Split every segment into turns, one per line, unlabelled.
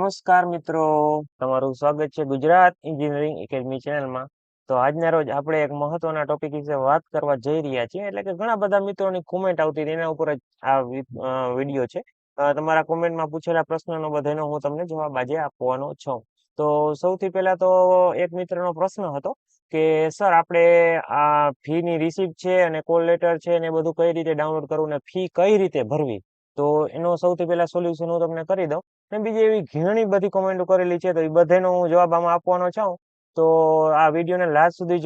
નમસ્કાર મિત્રો, તમારું સ્વાગત છે ગુજરાત એન્જિનિયરિંગ એકેડમી ચેનલમાં. તો આજના રોજ આપણે એક મહત્વના ટોપિક વિશે વાત કરવા જઈ રહ્યા છીએ. એટલે કે ઘણા બધા મિત્રોની કોમેન્ટ આવતી હતી, એના ઉપર જ આ વિડીયો છે. તમારા કોમેન્ટમાં પૂછેલા પ્રશ્નનો બધાનો હું તમને જવાબ આજે આપવાનો છું. તો સૌથી પહેલા તો એક મિત્રનો પ્રશ્ન હતો કે સર આપણે આ ફી ની રિસિપ્ટ છે અને કોલ લેટર છે ને એ બધું કઈ રીતે ડાઉનલોડ કરવું ને ફી કઈ રીતે ભરવી. તો એનો સૌથી પહેલા સોલ્યુશન હું તમને કરી દઉં. અને બીજી એવી ઘણી બધી કોમેન્ટો કરેલી છે, તો એ બધાનો હું જવાબ આમાં આપવાનો છું. તો આ વિડીયોને લાસ્ટ સુધી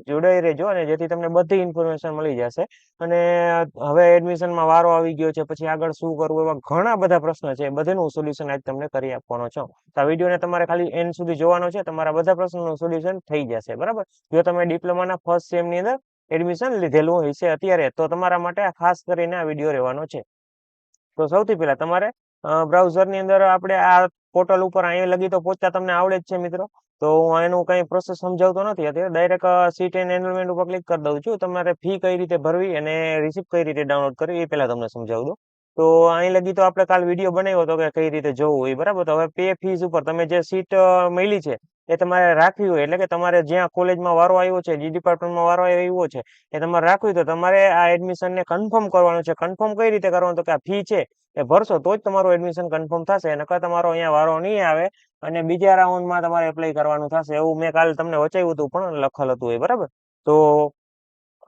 જોડાઈ રહેજો, અને જેથી તમને બધી ઇન્ફોર્મેશન મળી જશે. અને હવે એડમિશનમાં વારો આવી ગયો છે, પછી આગળ શું કરવું, એવા ઘણા બધા પ્રશ્ન છે. બધાનું સોલ્યુશન આજ તમને કરી આપવાનો છું. તો આ વિડીયોને તમારે ખાલી એન્ડ સુધી જોવાનો છે, તમારા બધા પ્રશ્નોનું સોલ્યુશન થઈ જશે. બરાબર. જો તમે ડિપ્લોમાના ફર્સ્ટ સેમની અંદર એડમિશન લીધેલું હશે અત્યારે, તો તમારા માટે આ ખાસ કરીને આ વિડીયો રહેવાનો છે. તો સૌથી પહેલા તમારે બ્રાઉઝરની અંદર આપણે આ પોર્ટલ ઉપર અહીંયા લગી તો પહોંચતા તમને આવડે જ છે મિત્રો. તો હું એનું કઈ પ્રોસેસ સમજાવતો નથી અત્યારે, ડાયરેક્ટ સીટ એન્ડ એનરોલમેન્ટ ઉપર ક્લિક કરી દઉં છું. તમારે ફી કઈ રીતે ભરવી અને રિસિપ્ટ કઈ રીતે ડાઉનલોડ કરવી એ પહેલા તમને સમજાવું દઉં. તો અહીં લગી તો આપણે કાલ વિડીયો બનાવ્યો હતો કે કઈ રીતે જોવું હોય, બરાબર. તો હવે પે ફીસ ઉપર તમે જે સીટ મળી છે એ તમારે રાખવી હોય, એટલે કે તમારે જ્યાં કોલેજમાં વારો આવ્યો છે, જે ડિપાર્ટમેન્ટમાં વારો આવ્યો છે એ તમારે રાખવી, તો તમારે આ એડમિશનને કન્ફર્મ કરવાનું છે. કન્ફર્મ કઈ રીતે કરવાનું, તો કે આ ફી છે એ ભરશો તો જ તમારું એડમિશન કન્ફર્મ થશે, નકર તમારો અહીંયા વારો નહીં આવે અને બીજા રાઉન્ડમાં તમારે એપ્લાય કરવાનું થશે. એવું મેં કાલે તમને વચાવ્યું હતું, પણ લખેલ હતું એ, બરાબર. તો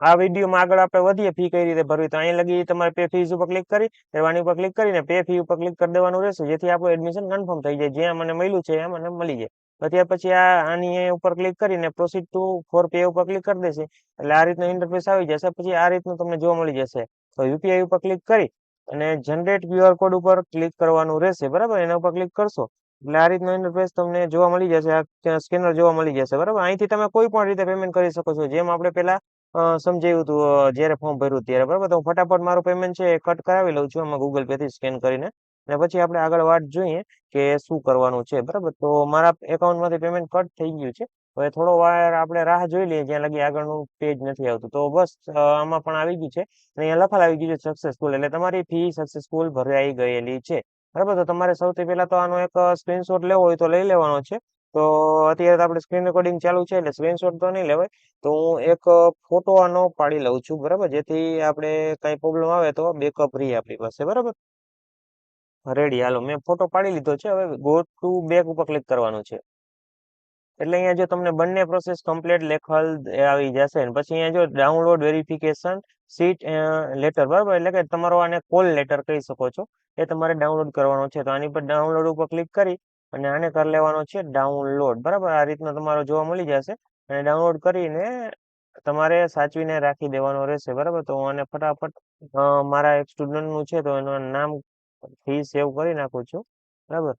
આ વિડીયોમાં આગળ આપણે વધીએ ફી કઈ રીતે ભરવી. તો અહીં લગી તમારે પે ફીસ ઉપર ક્લિક કરી દેવાની, ઉપર ક્લિક કરીને પે ફી ઉપર ક્લિક કરી દેવાનું રહેશે, જેથી આપણું એડમિશન કન્ફર્મ થઈ જાય. જ્યાં મને મળ્યું છે ત્યાં મને મળી જાય. ત્યાર પછી આની ઉપર ક્લિક કરીને પ્રોસીડ ટુ ફોર પે ઉપર ક્લિક કરી દેશે, એટલે આ રીતનો ઇન્ટરફેસ આવી જશે. પછી આ રીતનું તમને જોવા મળી જશે. તો યુપીઆઈ ઉપર ક્લિક કરી અને જનરેટ ક્યુઆર કોડ ઉપર ક્લિક કરવાનું રહેશે, બરાબર. એના ઉપર ક્લિક કરશો એટલે આ રીતનો ઇન્ટરફેસ તમને જોવા મળી જશે. આ સ્કેનર જોવા મળી જશે, બરાબર. અહીંથી તમે કોઈ પણ રીતે પેમેન્ટ કરી શકો છો, જેમ આપણે પેલા સમજાવ્યું હતું જયારે ફોર્મ ભર્યું ત્યારે, બરાબર. તો હું ફટાફટ મારું પેમેન્ટ છે એ કટ કરાવી લઉં છું આમાં ગૂગલ પે થી સ્કેન કરીને, અને પછી આપણે આગળ વાત જોઈએ કે શું કરવાનું છે, બરાબર. તો મારા એકાઉન્ટમાંથી પેમેન્ટ કટ થઈ ગયું છે. હવે થોડો વાર આપણે રાહ જોઈ લઈએ જ્યાં લગી આગળનું પેજ નથી આવતું. તો બસ આમાં પણ આવી ગયું છે અને અહીંયા લખાણ આવી ગયું છે સક્સેસફુલ, એટલે તમારી ફી સક્સેસફુલ ભરાઈ ગયેલી છે, બરાબર. તો તમારે સૌથી પહેલા તો આનો એક સ્ક્રીનશોટ લેવો હોય તો લઈ લેવાનો છે. તો અત્યારે તો આપણે સ્ક્રીન રેકોર્ડિંગ ચાલુ છે એટલે સ્ક્રીનશોટ તો નહીં લેવાય. તો હું એક ફોટો આનો પાડી લઉં છું, બરાબર, જેથી આપણે કઈ પ્રોબ્લેમ આવે તો બેકઅપ રહી આપણી પાસે, બરાબર. રેડી, હાલો, મેં ફોટો પાડી લીધો છે. હવે ગો ટુ બેક ઉપર ક્લિક કરવાનું છે. એટલે અહીંયા જો તમને બંને પ્રોસેસ કમ્પ્લીટ લેખલ આવી જશે, ને પછી અહીંયા જો ડાઉનલોડ વેરિફિકેશન સીટ લેટર, બરાબર, એટલે કે તમારો આને કોલ લેટર કહી શકો છો, એ તમારે ડાઉનલોડ કરવાનો છે. તો આની પર ડાઉનલોડ ઉપર ક્લિક કરી અને આને કરી લેવાનો છે ડાઉનલોડ, બરાબર. આ રીતના તમારો જોવા મળી જશે, અને ડાઉનલોડ કરીને તમારે સાચવીને રાખી દેવાનો રહેશે, બરાબર. તો હું આને ફટાફટ મારા એક સ્ટુડન્ટ નું છે તો એનું નામ ફી સેવ કરી નાખું છું, બરાબર.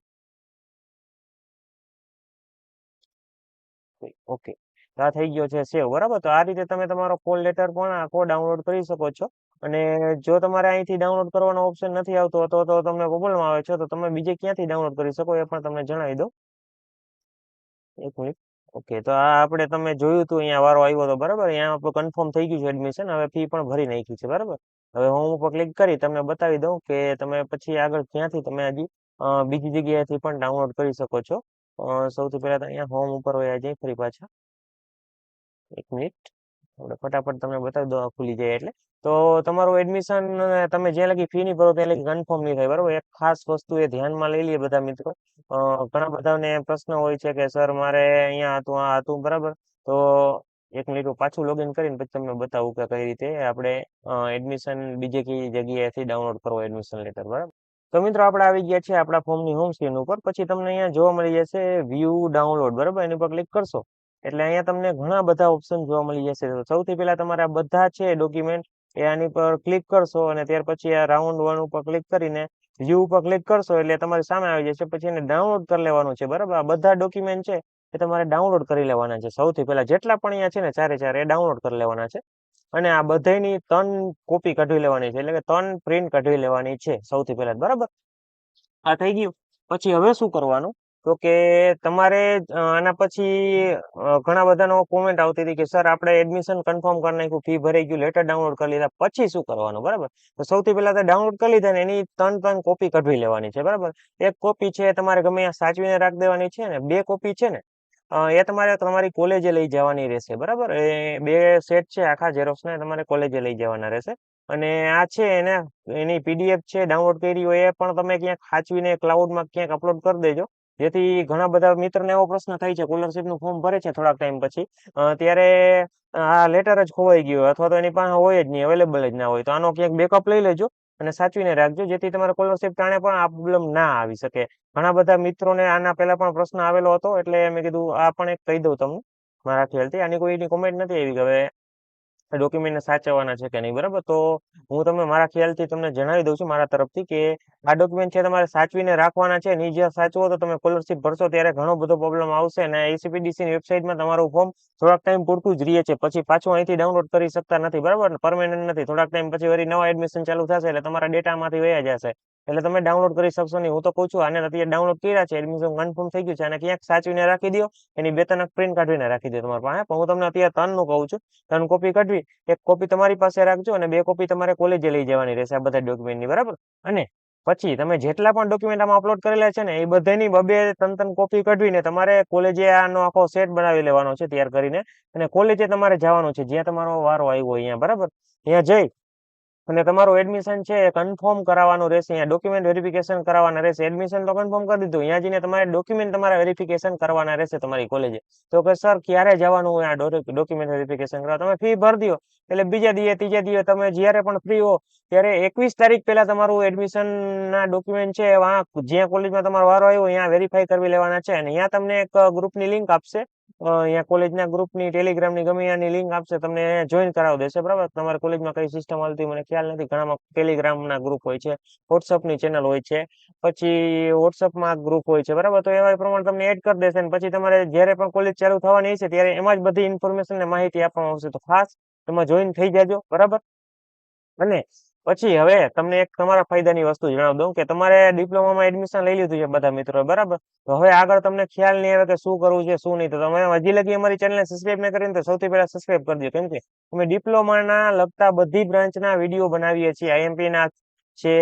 ઓકે, તો આ થઈ ગયો છે સેવ, બરાબર. તો આ રીતે તમે તમારો કોલ લેટર પણ આખો ડાઉનલોડ કરી શકો છો. અને જો તમારે અહીંથી ડાઉનલોડ કરવાનો ઓપ્શન નથી આવતો તો તમને પ્રોબ્લેમ આવે છે, તો તમે બીજે ક્યાંથી ડાઉનલોડ કરી શકો એ પણ તમને જણાવી દઉં. એક મિનિટ. ઓકે, તો આ આપણે તમે જોયું હતું અહીંયા વારો આવ્યો હતો, બરાબર. અહીંયા આપણું કન્ફર્મ થઈ ગયું છે એડમિશન. હવે ફી પણ ભરી નાખી છે, બરાબર. હવે હોમ ઉપર ક્લિક કરી તમને બતાવી દઉં કે તમે પછી આગળ ક્યાંથી તમે હજી બીજી જગ્યાએથી પણ ડાઉનલોડ કરી શકો છો. સૌથી પહેલા તો અહીંયા હોમ ઉપર હોય જઈ ફરી પાછા. એક મિનિટ, આપણે ફટાફટ તમને બતાવી દો આ ખુલી જાય એટલે. તો તમારું એડમિશન તમે જ્યાં લગી ફી નહીં ભરો ત્યાં લગી કન્ફર્મ નહીં થાય, બરાબર. એક ખાસ વસ્તુ એ ધ્યાનમાં લઈ લઈએ બધા મિત્રો. ઘણા બધાને પ્રશ્ન હોય છે કે સર મારે અહીંયા હતું, આ હતું, બરાબર. તો એક મિનિટ હું પાછું લોગિન કરીને પછી તમને બતાવું કે કઈ રીતે આપણે એડમિશન બીજે કઈ જગ્યાએથી ડાઉનલોડ કરવો એડમિશન લેટર, બરાબર. તો મિત્રો આપણે આવી ગયા છે આપણા ફોર્મની હોમ સ્ક્રીન ઉપર. પછી તમને અહીંયા જોવા મળી જશે વ્યૂ ડાઉનલોડ, બરાબર. એની પર ક્લિક કરશો એટલે અહીંયા તમને ઘણા બધા ઓપ્શન જોવા મળી જશે. તો સૌથી પહેલા તમારે આ બધા છે ડોક્યુમેન્ટ એ આની પર ક્લિક કરશો, અને ત્યાર પછી આ રાઉન્ડ 1 ઉપર ક્લિક કરીને વ્યૂ ઉપર ક્લિક કરશો એટલે તમારી સામે આવી જશે. પછી એને ડાઉનલોડ કરી લેવાનું છે, બરાબર. આ બધા ડોક્યુમેન્ટ છે એ તમારે ડાઉનલોડ કરી લેવાના છે. સૌથી પહેલા જેટલા પણ અહીંયા છે ને ચારે ચાર એ ડાઉનલોડ કરી લેવાના છે. અને આ બધાની 3 કોપી કાઢવી લેવાની છે, એટલે કે 3 પ્રિન્ટ કાઢવી લેવાની છે સૌથી પહેલા, બરાબર. આ થઈ ગયું. પછી હવે શું કરવાનું, તો કે તમારે આના પછી ઘણા બધાનો કોમેન્ટ આવતી હતી કે સર આપણે એડમિશન કન્ફર્મ કરી નાખ્યું, ફી ભરાઈ ગયું, લેટર ડાઉનલોડ કરી લીધા, પછી શું કરવાનું? બરાબર. તો સૌથી પહેલા તો ડાઉનલોડ કરી લીધા ને એની ત્રણ કોપી કઢવી લેવાની છે. બરાબર. એક કોપી છે તમારે ગમે ત્યાં સાચવીને રાખી દેવાની છે ને બે કોપી છે ને એ તમારે તમારી કોલેજે લઈ જવાની રહેશે. બરાબર. એ બે સેટ છે આખા ઝેરોક્સ ને તમારે કોલેજે લઈ જવાના રહેશે. અને આ છે એની પીડીએફ છે ડાઉનલોડ કરી હોય એ પણ તમે ક્યાંક સાચવીને ક્લાઉડમાં ક્યાંક અપલોડ કરી દેજો. જેથી ઘણા બધા મિત્રોને એવો પ્રશ્ન થાય છે સ્કોલરશીપનું ફોર્મ ભરે છે થોડાક ટાઈમ પછી ત્યારે આ લેટર જ ખોવાઈ ગયો અથવા તો એની પાસે હોય જ નહીં, અવેલેબલ જ ના હોય. તો આનો ક્યાંક બેકઅપ લઈ લેજો અને સાચવીને રાખજો જેથી તમારે સ્કોલરશીપ ટાણે પણ આ પ્રોબ્લેમ ના આવી શકે. ઘણા બધા મિત્રોને આના પહેલા પણ પ્રશ્ન આવેલો હતો એટલે મેં કીધું આ પણ એક કહી દઉં તમને મારા ખ્યાલથી. આની કોઈની કોમેન્ટ નથી આવી કે હવે ડોક્યુમેન્ટને સાચવવાના છે કે નહીં. બરાબર. તો હું તમને મારા ખ્યાલથી તમને જણાવી દઉં છું મારા તરફથી કે આ ડોક્યુમેન્ટ છે તમારે સાચવીને રાખવાના છે. નહીં જ્યાં સાચવો તો તમે સ્કોલરશીપ ભરશો ત્યારે ઘણો બધો પ્રોબ્લેમ આવશે અને એસીપીડીસી ની વેબસાઇટમાં તમારું ફોર્મ થોડાક ટાઈમ પૂરતું જ રહે છે, પછી પાછું અહીંથી ડાઉનલોડ કરી શકતા નથી. બરાબર. પરમેનન્ટ નથી. થોડાક ટાઈમ પછી વળી નવા એડમિશન ચાલુ થશે એટલે તમારા ડેટામાંથી વયા જશે એટલે તમે ડાઉનલોડ કરી શકશો નહીં. હું તો કહું છું આને અત્યારે ડાઉનલોડ કર્યા છે, એડમિશન કન્ફર્મ થઈ ગયું છે અને ક્યાંક સાચવીને રાખી દો. એની બે ત્રણ પ્રિન્ટ કાઢીને રાખી દો તમારા પાસે. પણ હું તમને અત્યારે ત્રણનું કહું છું. ત્રણ કોપી કાઢવી, એક કોપી તમારી પાસે રાખજો અને બે કોપી તમારે કોલેજે લઈ જવાની રહેશે આ બધા ડોક્યુમેન્ટની. બરાબર. અને પછી તમે જેટલા પણ ડોક્યુમેન્ટ આમાં અપલોડ કરેલા છે ને એ બધાની બબે ત્રણ કોપી કાઢવીને તમારે કોલેજે આનો આખો સેટ બનાવી લેવાનો છે તૈયાર કરીને અને કોલેજે તમારે જવાનું છે જ્યાં તમારો વારો આવ્યો અહીંયા. બરાબર. ત્યાં જઈ અને તમારું એડમિશન છે એ કન્ફર્મ કરાવવાનું રહેશે. અહીંયા ડોક્યુમેન્ટ વેરિફિકેશન કરવાના રહેશે. એડમિશન તો કન્ફર્મ કરી દીધું, અહીંયા જઈને તમારે ડોક્યુમેન્ટ તમારા વેરિફિકેશન કરવાના રહેશે તમારી કોલેજે. તો કે સર ક્યારે જવાનું હોય આ ડોક્યુમેન્ટ વેરિફિકેશન કરવા? તમે ફી ભરી દો એટલે બીજા દિવસે ત્રીજા દિવસે તમે જ્યારે પણ ફ્રી હો ત્યારે 21 તારીખ પહેલા તમારું એડમિશન ના ડોક્યુમેન્ટ છે જ્યાં કોલેજમાં તમારો વારો આવ્યો ત્યાં વેરીફાઈ કરી લેવાના છે. અને અહીંયા તમને એક ગ્રુપની લિંક આપશે, અહીંયા કોલેજના ગ્રુપની ટેલિગ્રામની ગમે ત્યાંની લિંક આપશે, તમને જોઈન કરાવી દેશે. બરાબર. તમારી કોલેજમાં કઈ સિસ્ટમ હાલતી મને ખ્યાલ નથી, ઘણામાં ટેલિગ્રામના ગ્રુપ હોય છે, વોટ્સઅપની ચેનલ હોય છે, પછી વોટ્સઅપમાં ગ્રુપ હોય છે. બરાબર. તો એવા પ્રમાણે તમને એડ કરી દેશે અને પછી તમારે જ્યારે પણ કોલેજ ચાલુ થવાની હશે ત્યારે એમાં જ બધી ઇન્ફોર્મેશન ને માહિતી આપવામાં આવશે. તો ખાસ તમે જોઈન થઈ જાજો. બરાબર. અને પછી હવે તમને એક તમારા ફાયદાની વસ્તુ જણાવી દઉં કે તમારે ડિપ્લોમામાં એડમિશન લઈ લીધું છે બધા મિત્રો. બરાબર. તો હવે આગળ તમને ખ્યાલ નહીં આવે કે શું કરવું છે શું નહીં. તો તમે હજી લગી અમારી ચેનલને સબસ્ક્રાઇબ ન કરીને તો સૌથી પહેલા સબસ્ક્રાઇબ કરી દો. કેમ કે અમે ડિપ્લોમાના લગતા બધી બ્રાન્ચના વિડીયો બનાવીએ છીએ. આઈએમપી ના છે,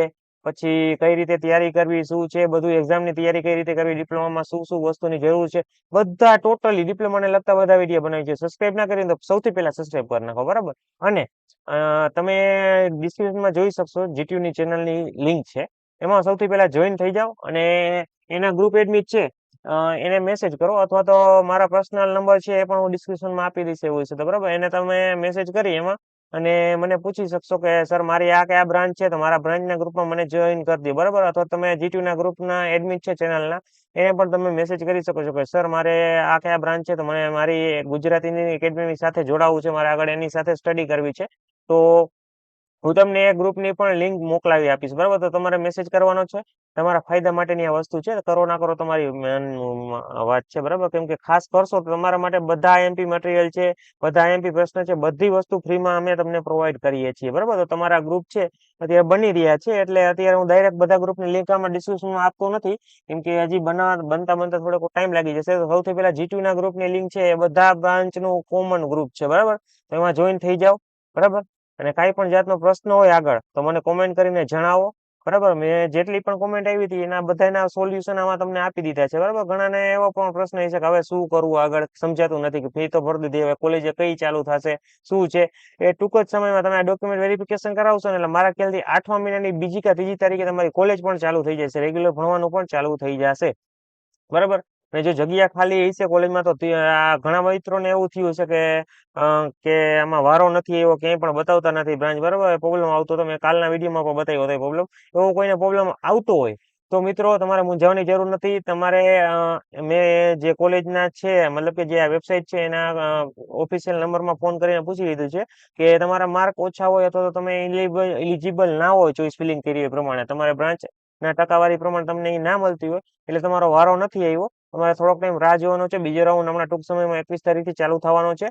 પછી કઈ રીતે તૈયારી કરવી, શું છે બધું, એક્ઝામની તૈયારી કઈ રીતે કરવી, ડિપ્લોમામાં શું શું વસ્તુની જરૂર છે, બધા ટોટલી ડિપ્લોમાને લગતા બધા વિડીયો બનાવી છે. સબસ્ક્રાઇબ ના કરીને તો સૌથી પહેલા સબસ્ક્રાઇબ કરી નાખો. બરાબર. અને તમે ડિસ્ક્રિપ્શનમાં જોઈ શકશો જીટીયુની ચેનલની લિંક છે, એમાં સૌથી પહેલા જોઈન થઈ જાઓ અને એના ગ્રુપ એડમિટ છે એને મેસેજ કરો અથવા તો મારા પર્સનલ નંબર છે એ પણ હું ડિસ્ક્રિપ્શનમાં આપી દઈશ એવું છે તો બરાબર. એને તમે મેસેજ કરી એમાં અને મને પૂછી શકશો કે સર મારી આ કયા બ્રાન્ચ છે તો મારા બ્રાન્ચના ગ્રુપમાં મને જોઈન કરી દો. બરાબર. અથવા તમે જીટીયુના ગ્રુપના એડમિટ છે ચેનલના એને પણ તમે મેસેજ કરી શકો છો કે સર મારે આ કયા બ્રાન્ચ છે તો મને મારી ગુજરાતીની એકેડમી સાથે જોડાવવું છે, મારે આગળ એની સાથે સ્ટડી કરવી છે. તો હું તમને એ ગ્રુપની પણ લિંક મોકલાવી આપીશ. બરાબર. તો તમારે મેસેજ કરવાનો છે. તમારા ફાયદા માટેની આ વસ્તુ છે, કરો ના કરો તમારી વાત છે. બરાબર. કેમ કે ખાસ કરશો તો તમારા માટે બધા આઈએમપી મટીરિયલ છે, બધા આઈએમપી પ્રશ્ન છે, બધી વસ્તુ ફ્રીમાં અમે તમને પ્રોવાઈડ કરીએ છીએ. બરાબર. તો તમારા ગ્રુપ છે અત્યારે બની રહ્યા છે એટલે અત્યારે હું ડાયરેક્ટ બધા ગ્રુપની લિંક આમાં ડિસ્ક્રિપ્શનમાં આપતો નથી કેમ કે હજી બનતા થોડોક ટાઈમ લાગી જશે. તો સૌથી પહેલા જીટીયુના ગ્રુપની લિંક છે એ બધા બ્રાન્ચનું કોમન ગ્રુપ છે. બરાબર. તો એમાં જોઈન થઈ જાઓ. બરાબર. અને કાંઈ પણ જાતનો પ્રશ્ન હોય આગળ તો મને કોમેન્ટ કરીને જણાવો. બરાબર. મેં જેટલી પણ કોમેન્ટ આવી હતી એના બધાના સોલ્યુશન આમાં તમને આપી દીધા છે. બરાબર. ઘણાને એવો પણ પ્રશ્ન છે કે હવે શું કરવું, આગળ સમજાતું નથી કે ફી તો ભરી દીધી, હવે કોલેજે કઈ ચાલુ થશે, શું છે. એ ટૂંક જ સમયમાં તમે આ ડોક્યુમેન્ટ વેરિફિકેશન કરાવશો ને એટલે મારા ખ્યાલથી 8મા મહિનાની બીજી કે ત્રીજી તારીખે તમારી કોલેજ પણ ચાલુ થઈ જશે, રેગ્યુલર ભણવાનું પણ ચાલુ થઈ જશે. બરાબર. અને જો જગ્યા ખાલી હશે કોલેજમાં તો ઘણા મિત્રોને એવું થયું છે કે આમાં વારો નથી એવો ક્યાંય પણ બતાવતા નથી બ્રાન્ચ. બરાબર. પ્રોબ્લેમ આવતો હતો, મેં કાલના વિડીયોમાં પણ બતાવ્યો હતો પ્રોબ્લેમ. એવો કોઈને પ્રોબ્લેમ આવતો હોય તો મિત્રો તમારે મૂંઝાવવાની જરૂર નથી. તમારે મેં જે કોલેજના છે મતલબ કે જે આ વેબસાઇટ છે એના ઓફિશિયલ નંબરમાં ફોન કરીને પૂછી લીધું છે કે તમારા માર્ક ઓછા હોય અથવા તો તમે એલિજિબલ ના હોય ચોઈસ ફિલિંગ કરી એ પ્રમાણે તમારે બ્રાન્ચ ના ટકાવારી પ્રમાણે તમને એ ના મળતી હોય એટલે તમારો વારો નથી આવ્યો તમારે થોડોક ટાઈમ રાહ જોવાનો છે. બીજો રાઉન્ડ હમણાં ટૂંક સમયમાં 21 તારીખથી ચાલુ થવાનો છે.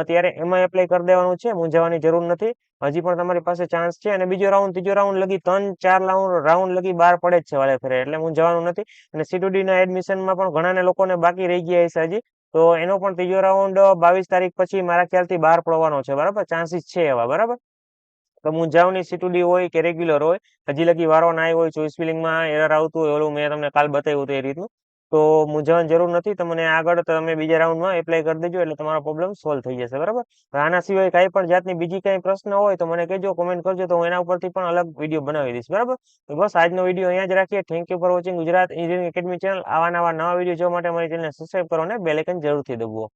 ત્યારે એમાં એપ્લાય કરી દેવાનું છે. મૂંઝાવાની જરૂર નથી. હજી પણ તમારી પાસે ચાન્સ છે. અને બીજો રાઉન્ડ, ત્રીજો રાઉન્ડ લગી 3-4 રાઉન્ડ લગી બહાર પડે જ છે વારે ફેરે. એટલે મૂંઝાવાનું નથી. અને C2D ના એડમિશનમાં પણ ઘણાને લોકોને બાકી રહી ગયા હશે હજી. તો એનો પણ ત્રીજો રાઉન્ડ 22 તારીખ પછી મારા ખ્યાલથી બહાર પડવાનો છે. બરાબર, ચાન્સીસ છે એવા. બરાબર, તો મૂંઝાવની C2D હોય કે રેગ્યુલર હોય, હજી લગી વારો ના આવ્યો હોય, ચોઈસ ફિલિંગમાં એરર આવતું હોય, ઓલું મેં તમને કાલ બતાવ્યું હતું એ રીતનું, તો મૂંઝાવવાની જરૂર નથી. તમને આગળ તમે બીજા રાઉન્ડમાં એપ્લાય કરી દેજો એટલે તમારો પ્રોબ્લેમ સોલ્વ થઈ જશે. બરાબર, આના સિવાય કાંઈ પણ જાતની બીજી કાંઈ પ્રશ્ન હોય તો મને કહેજો, કોમેન્ટ કરજો, તો હું એના ઉપરથી પણ અલગ વિડીયો બનાવી દઈશ. બરાબર, તો બસ આજનો વિડીયો અહીંયા જ રાખીએ. Thank you for watching Gujarat engineering academy channel. આવા નવા વિડીયો જોવા માટે અમારી ચેનલને સબસ્ક્રાઈબ કરો અને બેલ આઇકન જરૂરથી દબાવો.